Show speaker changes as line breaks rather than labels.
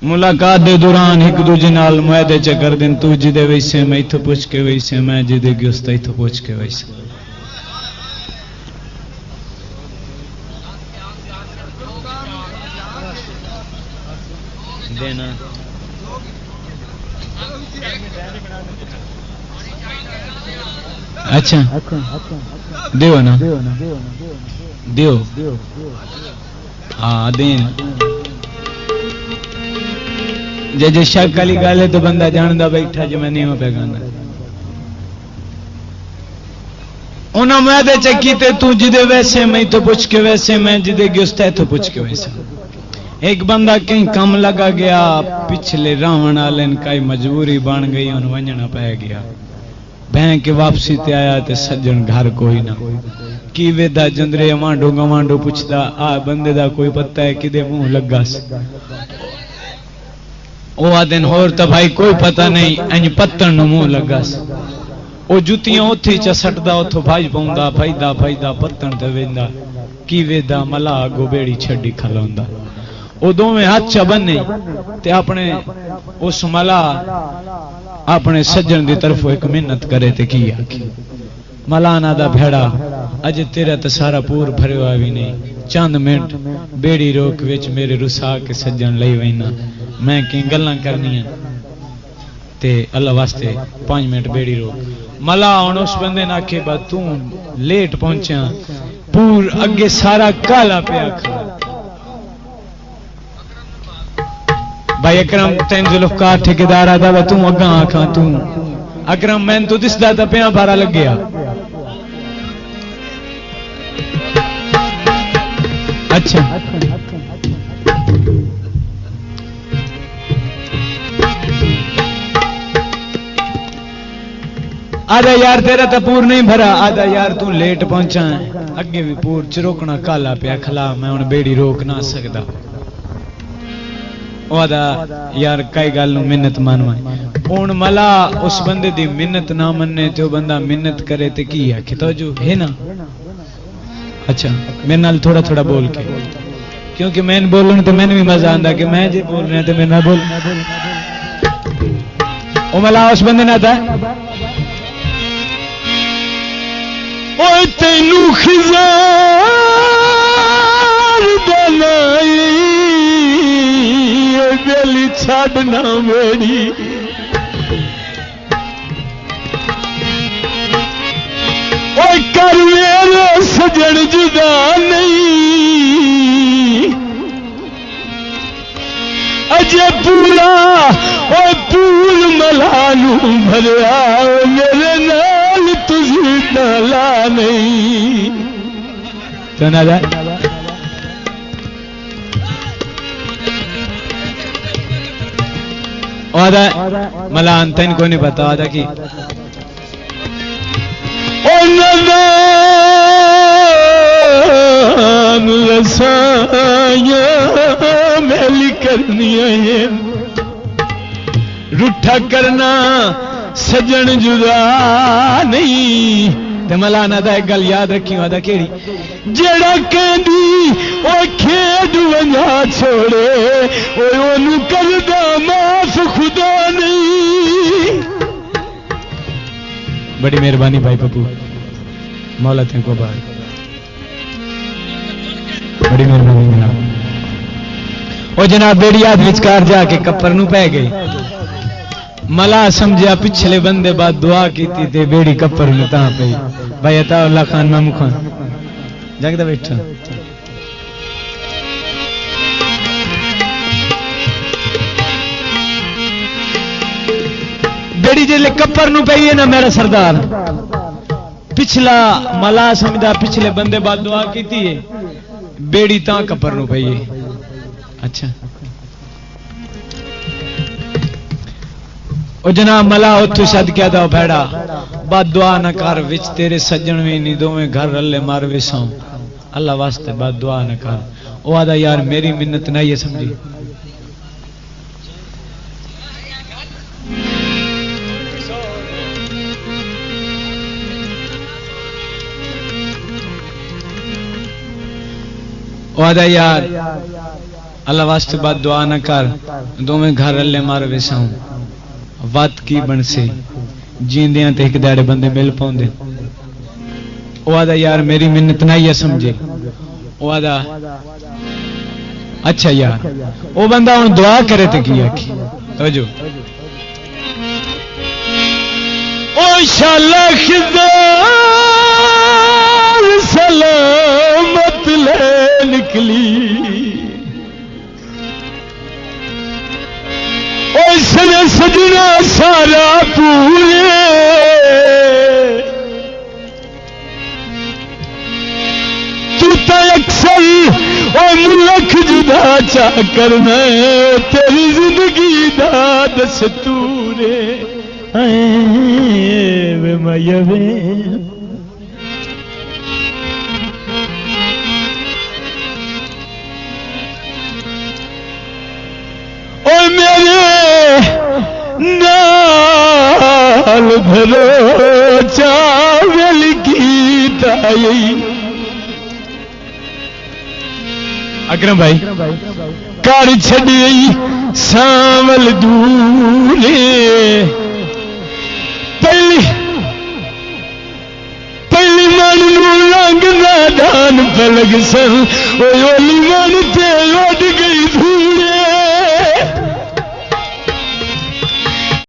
मुलाकात दे दौरान एक दूजे नाल मुआदे च कर दिन तू जिदे वैसे मैं इथों पूछ के वैसे मैं जिदे गियोस्ता इथों पूछ के वैसे देना अच्छा दियो ना दियो हाँ देन जे शक वाली गल है तो बंदा जानदा बैठा जो मैं नहीं पे गाना उन्हें मैदे चकी ते तू जिदे वैसे मैं तो पूछ के वैसे मैं जिदे गियोस्ता तो पूछ के वैसे एक बंदा कहीं कम लगा गया पिछले रावण वाले का मजबूरी बन गई उन वंजना पै गया बैंक के वापसी ते आया ते सज्जन घर कोई ना की वेदा जंदरे अवांडो गवांडो पुछदा आ बंदे दा कोई पता है किदे मुंह लगा ओ आदन होर तो भाई कोई पता नहीं इंज पत्तन नु मुंह लगा ओ जुतियां उथे च सटदा उथों भाज पाउंदा फायदा फायदा पत्तन ते वेंदा की वेदा मला अगो बेड़ी छड्डी खलोंदा ओ दोवें हाथ च बन्ने ते अपने उस मला अपने सज्जन दी तरफों एक मिन्नत करे ते की आखी मलाना दा भेड़ा अज तेरा तो सारा पूर भरवा भी नहीं चंद मिनट बेड़ी रोक विच मेरे रुसा के सज्जन लई वैना मैं की गल्लां करनियां ते अल्लाह वास्ते 5 मिनट बेड़ी रोक मला हुण उस बंदे ने आखे बा तू लेट पहुंचा पूर अगे सारा काला पिया खड़ा भाई अकरम तेन जुल्फकार ठेकेदार आदा तू अगा आखा तू अकरम मैं तो दिसदा तो पिया बारा लग गया अच्छा आधा यार तेरा तो पूर नहीं भरा आधा यार तू लेट पहुंचा है अगे भी पूर चिरोकना काला पिया खला मैं हुण बेड़ी रोक ना सकदा आदा यार कई गल मिन्नत मानवा हुण मला उस बंदे दी मिन्नत ना मन्ने तो बंदा मिन्नत करे ते की आखे तो जो है ना अच्छा मेरे नाल थोड़ा थोड़ा बोल के क्योंकि मैं बोलने तो मैंने भी मजा आंदा कि मैं जे बोल रहे तो मैं ना बोल ओ मला उस बंदे ने आता ओए तेनू खिजार बनाई बेली छाड़ना मेरी ओए कर मेरे सजन जुदा नहीं अजे पूरा ओए पूर मलानू भरया मेरे नाल तुझी डाला नहीं तो ना आदा मलान तेन को नहीं पता आदा की रसाया मैली करनी है रूठा करना सजन जुदा नहीं ते मलाना दा एक गल याद रखी आदा केड़ी जेड़ा कहंदी ओ खेड वंजा छोड़े ओनू करदा माफ खुदा नहीं बड़ी मेहरबानी भाई पप्पू मौला थे को बार बड़ी मेहरबानी जनाब ओ जनाब बेड़ी याद विचकार जाके कपर नू पै गई मला समझा पिछले बंदे बाद दुआ की ते बेड़ी कपर नू ता पई भाई अताउल्लाह खान मामू खान जगदा बैठा बेड़ी जे कपर नू पई है ना मेरा सरदार पिछला मला समझदा पिछले बंदे बाद दुआ की है बेड़ी ता कपर नू पई है अच्छा ओ जनाब मला उथों सद क्या था भैड़ा बाद दुआ न कर विच तेरे सज्जन भी नहीं दोवें घर रले मार विसां अल्लाह वास्ते बाद दुआ न कर ओ आदा यार मेरी मिन्नत नहीं है समझी ओ आदा यार अल्लाह वास्ते बात दुआ न कर दोवें घर अल्ले मार वेसाऊं वत की बन से जींदियां ते एक दाड़े बंदे मिल पाउंदे ओ आदा यार मेरी मिन्नत ना ही समझे ओ आदा अच्छा यार ओ बंदा हुन दुआ करे ते की आखी तवज्जो ओ शाला खिदा सलामत ले निकली सने सजना सारा पूरे तू तो अक्सर और मुल्क जुदा चा करना तेरी जिंदगी दा दस्तूरे वे मयवे और मेरे नाल भरो चावल की दाई अकरम भाई कर छड़ी सावल दूरे पहली मन नू रंग नादान पलग सन ओली मन ते